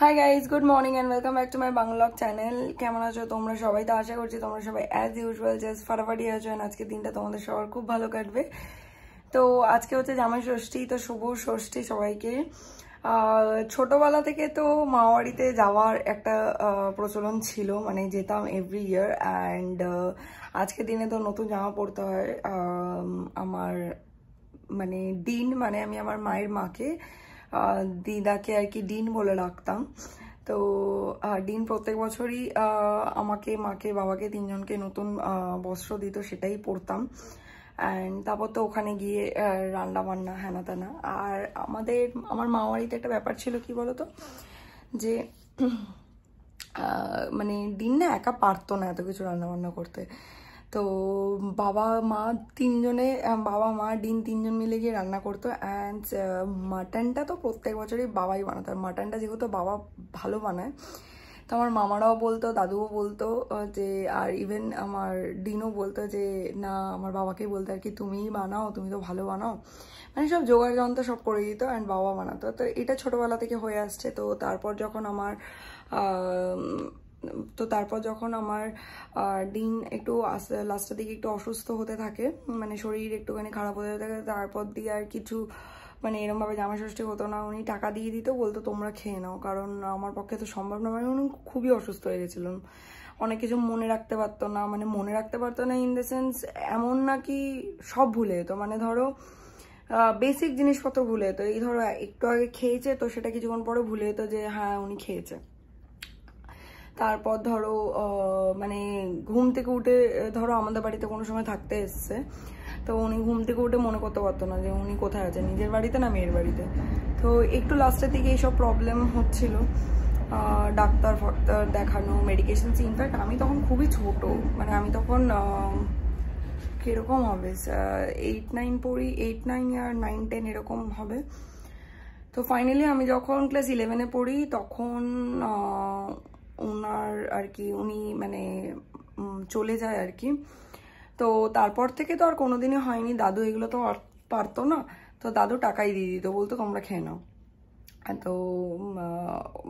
High guys, good morning and welcome back to my vlog channel. কেমন আছো তোমরা সবাই? তো আশা করছি তোমরা সবাই অ্যাজ ইউজুয়াল জাস্ট ফাটাফাটি আছো। আজকে দিনটা তোমাদের সবার খুব ভালো কাটবে। তো আজকে হচ্ছে জামাই ষষ্ঠী, তো শুভ ষষ্ঠী সবাইকে। ছোটবেলা থেকে তো মামাবাড়িতে যাওয়ার একটা প্রচলন ছিল, মানে যেতাম এভরি ইয়ার। অ্যান্ড আজকের দিনে তো নতুন জামা পরতে হয়। আমার মানে ডিন, মানে আমি আমার মায়ের মাকে দিদাকে আর কি ডিন বলে রাখতাম। তো ডিন প্রত্যেক বছরই আমাকে, মাকে, বাবাকে তিনজনকে নতুন বস্ত্র দিত, সেটাই পরতাম। অ্যান্ড তারপর তো ওখানে গিয়ে রান্না বান্না হ্যানা ত্যানা। আর আমার মামাবাড়িতে একটা ব্যাপার ছিল, কি বলতো, যে মানে ডিন না একা পারতো না এত কিছু রান্না বান্না করতে। তো বাবা মা তিনজনে, বাবা মা ডিন তিনজন মিলে গিয়ে রান্না করতো। অ্যান্ড মাটনটা তো প্রত্যেক বছরই বাবাই বানাতো। আর মাটনটা যেহেতু বাবা ভালো বানায়, তো আমার মামারাও বলতো, দাদুও বলতো যে, আর ইভেন আমার ডিনও বলতো যে না, আমার বাবাকেই বলতো আর কি, তুমিই বানাও, তুমি তো ভালো বানাও। মানে সব জোগাড় যন্ত্র সব করে দিত অ্যান্ড বাবা বানাতো। তো এটা ছোটোবেলা থেকে হয়ে আসছে। তো তারপর যখন আমার ডিন একটু লাস্টের দিকে একটু অসুস্থ হতে থাকে, মানে শরীর একটুখানি খারাপ হতে থাকে, তারপর দিয়ে আর কিছু মানে এরমভাবে জামাই ষষ্ঠী হতো না। উনি টাকা দিয়ে দিত, বলতো তোমরা খেয়ে নাও, কারণ আমার পক্ষে তো সম্ভব না। মানে উনি খুবই অসুস্থ হয়ে গেছিলেন, অনেক কিছু মনে রাখতে পারতো না। মানে মনে রাখতে পারতো না ইন দ্য সেন্স, এমন নাকি সব ভুলে যেত। মানে ধরো বেসিক জিনিসপত্র ভুলে যেত। এই ধরো একটু আগে খেয়েছে, তো সেটা কিছুক্ষণ পরে ভুলে যেত যে হ্যাঁ উনি খেয়েছে। তারপর ধরো মানে ঘুম থেকে উঠে, ধরো আমাদের বাড়িতে কোনো সময় থাকতে এসছে, তো উনি ঘুম থেকে উঠে মনে করতে পারতো না যে উনি কোথায় আছে, নিজের বাড়িতে না মেয়ের বাড়িতে। তো একটু লাস্টের দিকে এইসব প্রবলেম হচ্ছিল, ডাক্তার ফাক্তার দেখানো, মেডিকেশন। ইনফ্যাক্ট আমি তখন খুবই ছোট, মানে আমি তখন কীরকম হবে 8-9 পড়ি, 8-9 আর 9-10 এরকম হবে। তো ফাইনালি আমি যখন ক্লাস 11-এ পড়ি, তখন ওনার আর কি উনি মানে চলে যায় আর কি। তো তারপর থেকে তো আর কোনোদিনই হয়নি। দাদু এগুলো তো আর পারতো না, তো দাদু টাকাই দিয়ে দিত, বলতো তোমরা খেয়ে নাও। তো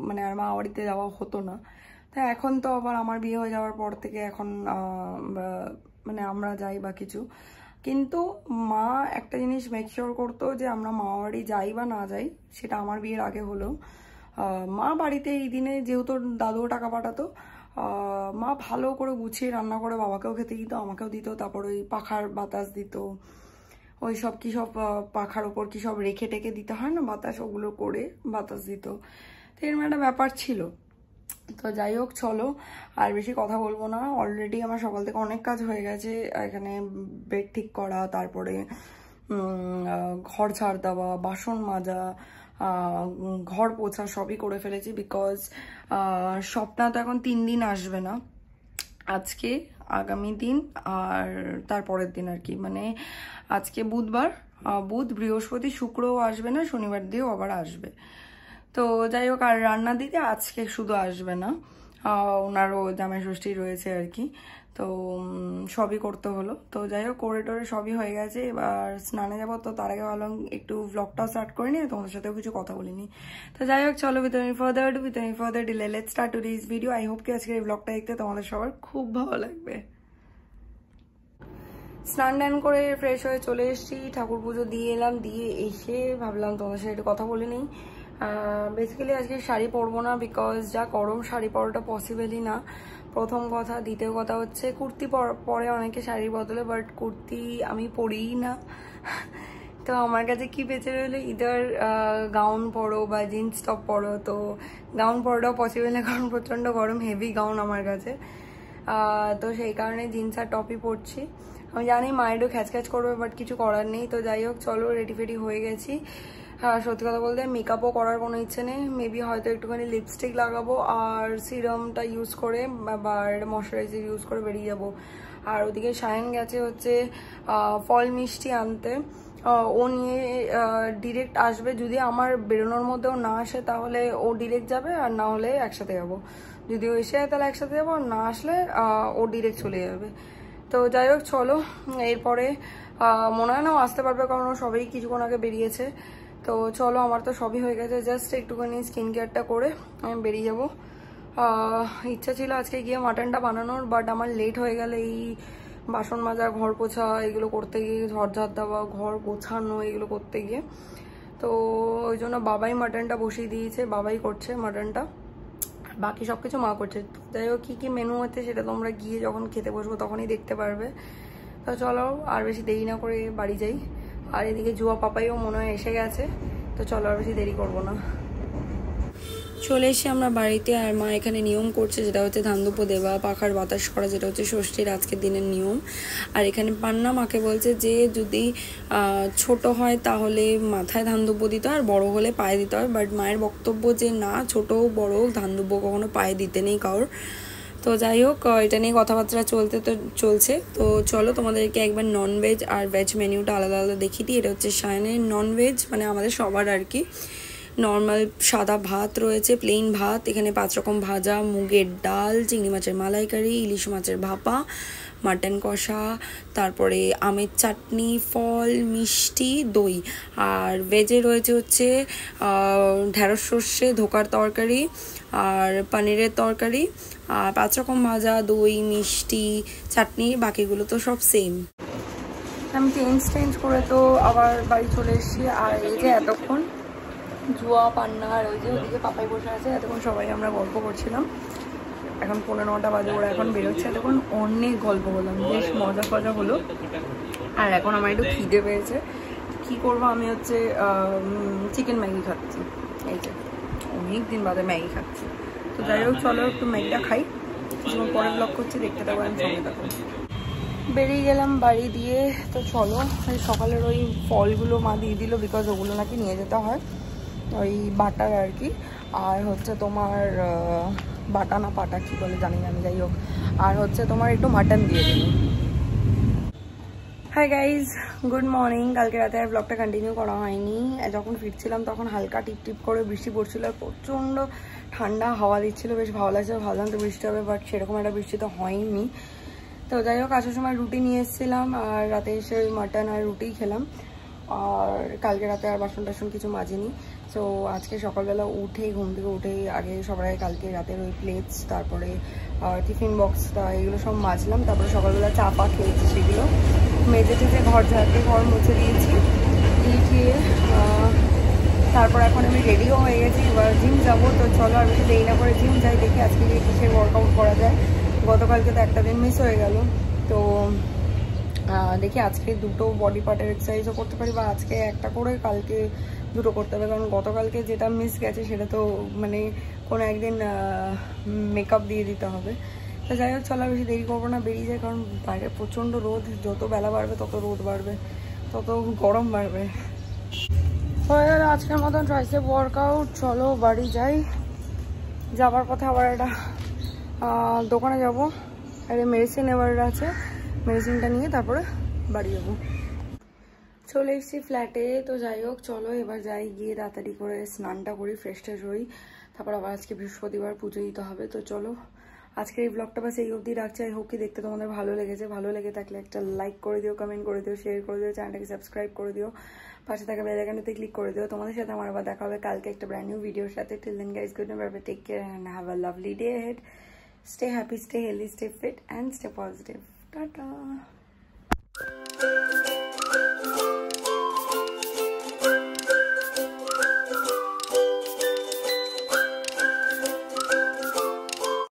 মানে আর মা বাড়িতে যাওয়া হতো না। তা এখন তো আবার আমার বিয়ে হয়ে যাওয়ার পর থেকে এখন মানে আমরা যাই বা কিছু। কিন্তু মা একটা জিনিস মেক শিওর করতো যে আমরা মামা বাড়ি যাই বা না যাই, সেটা আমার বিয়ের আগে হলেও মা বাড়িতে এই দিনে যেহেতু দাদুও টাকা পাঠাতো, মা ভালো করে গুছিয়ে রান্না করে বাবাকেও খেতে দিত, আমাকেও দিত। তারপর ওই পাখার বাতাস দিত, ওই সব কি সব পাখার ওপর কি সব রেখে টেকে দিতে হয় না বাতাস, ওগুলো করে বাতাস দিত। তো এরকম একটা ব্যাপার ছিল। তো যাই হোক, চলো আর বেশি কথা বলবো না। অলরেডি আমার সকাল থেকে অনেক কাজ হয়ে গেছে। এখানে বেড ঠিক করা, তারপরে ঘর ঝাড় দেওয়া, বাসন মাজা, ঘর পোছা সবই করে ফেলেছি। বিকজ স্বপ্না তো এখন 3 দিন আসবে না, আজকে, আগামী দিন আর তারপরের দিন আর কি। মানে আজকে বুধবার, বুধ, বৃহস্পতি, শুক্রও আসবে না, শনিবার দিয়েও আবার আসবে। তো যাই হোক, আর রান্না দিতে আজকে শুধু আসবে না, ওনারও জামাই ষষ্ঠী রয়েছে আর কি। তো সবই করতে হলো। তো যাই হোক, করে টোরে সবই হয়ে গেছে। এবার স্নানে যাবো, তো তার আগে ভাবলাম একটু ব্লগটাও স্টার্ট করে নিয়ে তোমাদের সাথেও কিছু কথা বলিনি। তো যাই হোক, চলো with any further delay let's start today's video. I hope কি আজকে এই ব্লগটা দেখতে তোমাদের সবার খুব ভালো লাগবে। স্নান টান করে ফ্রেশ হয়ে চলে এসেছি, ঠাকুর পুজো দিয়ে এলাম। দিয়ে এসে ভাবলাম তোমাদের সাথে একটু কথা বলে নিই। বেসিক্যালি আজকে শাড়ি পরবো না, বিকজ যা গরম শাড়ি পরাটা পসিবলই না, প্রথম কথা। দ্বিতীয় কথা হচ্ছে কুর্তি পরে অনেকে শাড়ির বদলে, বাট কুর্তি আমি পরিই না। তো আমার কাছে কি বেঁচে রইলো, ইদার গাউন পরো বা জিন্স টপ পরো। তো গাউন পরাটাও পসিবল না, কারণ প্রচণ্ড গরম, হেভি গাউন আমার কাছে। তো সেই কারণে জিন্স আর টপই পরছি। আমি জানি মায়েরও খ্যাচ করবে, বাট কিছু করার নেই। তো যাই হোক, চলো রেডি ফেডি হয়ে গেছি। সত্যি কথা বলতে মেকআপও করার কোনো ইচ্ছে নেই। মেবি হয়তো একটুখানি লিপস্টিক লাগাবো আর সিরামটা ইউজ করে বা ময়শ্চারাইজার ইউজ করে বেরিয়ে যাবো। আর ওদিকে সায়ন গেছে হচ্ছে ফল মিষ্টি আনতে। ও নিয়ে ডিরেক্ট আসবে। যদি আমার বেরোনোর মধ্যেও না আসে তাহলে ও ডিরেক্ট যাবে, আর না হলে একসাথে যাবো। যদি ও এসে যায় তাহলে একসাথে যাবো, আর না আসলে ও ডিরেক্ট চলে যাবে। তো যাই হোক, চলো। এরপরে মনে হয় না ও আসতে পারবে, কারণ ও সবাই কিছুক্ষণ আগে বেরিয়েছে। তো তো চলো, আমার তো সবই হয়ে গেছে, জাস্ট একটুখানি স্কিন কেয়ারটা করে আমি বেরিয়ে যাবো। ইচ্ছা ছিল আজকে গিয়ে মাটনটা বানানোর, বাট আমার লেট হয়ে গেলে এই বাসন মাজা, ঘর পোছা এগুলো করতে গিয়ে, ঝড়ঝাড় দেওয়া, ঘর গোছানো এগুলো করতে গিয়ে, তো ওই জন্য বাবাই মাটনটা বসিয়ে দিয়েছে, বাবাই করছে মাটনটা, বাকি সব কিছু মা করছে। যাই হোক, কী কী মেনু আছে সেটা তোমরা গিয়ে যখন খেতে বসবো তখনই দেখতে পারবে। তো চলো আর বেশি দেরি না করে বাড়ি যাই। আর এদিকে জুয়া পাপাইও মনে হয় এসে গেছে, তো চলো আর বেশি দেরি করবো না। চলে এসে আমরা বাড়িতে, আর মা এখানে নিয়ম করছে, যেটা হচ্ছে ধানদুপ দেওয়া, পাখার বাতাস করা, যেটা হচ্ছে ষষ্ঠীর আজকের দিনের নিয়ম। আর এখানে পান্না মাকে বলছে যে যদি ছোট হয় তাহলে মাথায় ধানদুপ দিতে হয়, আর বড় হলে পায়ে দিতে হয়। বাট মায়ের বক্তব্য যে না, ছোট বড় ধানদুপ কখনো পায়ে দিতে নেই কারোর। তো যাই হোক, এটা নিয়ে কথাবার্তা চলছে। তো চলো তোমাদেরকে একবার ননভেজ আর ভেজ মেনিউটা আলাদা আলাদা দেখিয়ে দিই। এটা হচ্ছে সায়নের ননভেজ, মানে আমাদের সবার আর কি। নর্মাল সাদা ভাত রয়েছে, প্লেন ভাত, এখানে 5 রকম ভাজা, মুগের ডাল, চিংড়ি মাছের মালাইকারি, ইলিশ মাছের ভাপা, মাটন কষা, তারপরে আমের চাটনি, ফল, মিষ্টি, দই। আর ভেজে রয়েছে হচ্ছে ঢেঁড়স সর্ষে, ধোকার তরকারি আর পনিরের তরকারি, আর 5 রকম ভাজা, দই, মিষ্টি, চাটনি, বাকিগুলো তো সব সেম। আমি চেঞ্জ করে তো আবার বাড়ি চলে এসেছি। আর এই যে এতক্ষণ জুয়া, পান্না আর ওই যে ওদিকে পাপাই বসে আছে, এতক্ষণ সবাই আমরা গল্প করছিলাম। এখন 9:15 বাজে, ওরা এখন বেরোচ্ছে। এতক্ষণ অনেক গল্প করলাম, বেশ মজা ফজা হলো। আর এখন আমার একটু খিদে পেয়েছে, কী করবো, আমি হচ্ছে চিকেন ম্যাগি খাচ্ছি। এই যে অনেক দিন বাদে ম্যাগি খাচ্ছি। তো যাই হোক, চলো একটু ম্যাগিটা খাই, কিছুক্ষণ পরে ব্লগ করছি, দেখতে থাকো, আমি সঙ্গে থাকো। বেরিয়ে গেলাম বাড়ি দিয়ে। তো চলো, সকালের ওই ফলগুলো মা দিয়ে দিল, বিকজ ওগুলো নাকি নিয়ে যেতে হয়, ওই বাটার আর কি। আর হচ্ছে তোমার বাটা না পাটা কী বলে জানি না আমি, যাই হোক। আর হচ্ছে তোমার একটু মাটন দিয়ে দিল। High guys, good morning. কালকে রাতে আর ব্লগটা কন্টিনিউ করা হয়নি। যখন ফিরছিলাম তখন হালকা টিপ করে বৃষ্টি পড়ছিল, আর প্রচণ্ড ঠান্ডা হাওয়া দিচ্ছিল, বেশ ভালো লাগছিল। ভাবলাম তো বৃষ্টি হবে, বাট সেরকম একটা বৃষ্টি তো হয়নি। তো যাই হোক, আসার সময় রুটি নিয়ে এসেছিলাম, আর রাতে এসে ওই মাটন আর রুটিই খেলাম। আর কালকে রাতে আর বাসন টাসন কিছু মাজিনি। সো আজকে সকালবেলা উঠেই, ঘুম থেকে উঠেই আগে সবার আগে কালকে রাতের ওই প্লেটস, তারপরে টিফিন বক্সটা, এগুলো সব মাজলাম। তারপরে সকালবেলা চা পা খেয়েছি, সেগুলো মেজে টেজে ঘর ঝাড়তে, ঘর মুছে দিয়েছি। দিয়ে তারপর এখন আমি রেডিও হয়ে গেছি, এবার জিম যাবো। তো চলো আর বেশি দেরি না করে জিম যাই, দেখি আজকে গিয়ে কিসের ওয়ার্কআউট করা যায়। গতকালকে তো একটা দিন মিস হয়ে গেল, তো দেখি আজকে 2টো বডি পার্টের এক্সারসাইজও করতে পারি, বা আজকে একটা করে কালকে 2টো করতে হবে। কারণ গতকালকে যেটা মিস গেছে সেটা তো মানে কোনো একদিন মেকআপ দিয়ে দিতে হবে। তো যাই হোক, চলো বেশি দেরি করবো না, বেরিয়ে যায়। কারণ বাইরে প্রচণ্ড রোদ, যত বেলা বাড়বে তত রোদ বাড়বে, তত গরম বাড়বে। হয়ে গেল আজকের মতন ট্রাইসেপ ওয়ার্কআউট। চলো বাড়ি যাই। যাবার পথে আবার একটা দোকানে যাবো, একটা মেডিসিন নেওয়ার আছে, মেডিসিনটা নিয়ে তারপরে বাড়ি যাবো। চলে এসেছি ফ্ল্যাটে। তো যাই হোক, চলো এবার যাই, গিয়ে তাড়াতাড়ি করে স্নানটা করি, ফ্রেশ ট্রেশ হই, তারপর আবার আজকে বৃহস্পতিবার পুজো দিতে হবে। তো চলো আজকের এই ব্লগটা বাস এই অবধি রাখছি। আই হোপ কি দেখতে তোমাদের ভালো লেগেছে। ভালো লেগে থাকলে একটা লাইক করে দিও, কমেন্ট করে দিও, শেয়ার করে দিও, চ্যানেলটাকে সাবস্ক্রাইব করে দিও, পাশে থাকা বেল আইকনটাতে ক্লিক করে দিও। তোমাদের সাথে আমার আবার দেখা হবে কালকে একটা ব্র্যান্ড নিউ ভিডিওর সাথে। Till then guys, good night, take care and have a lovely day ahead. Stay happy, stay healthy, stay fit and stay positive. Ta-ta.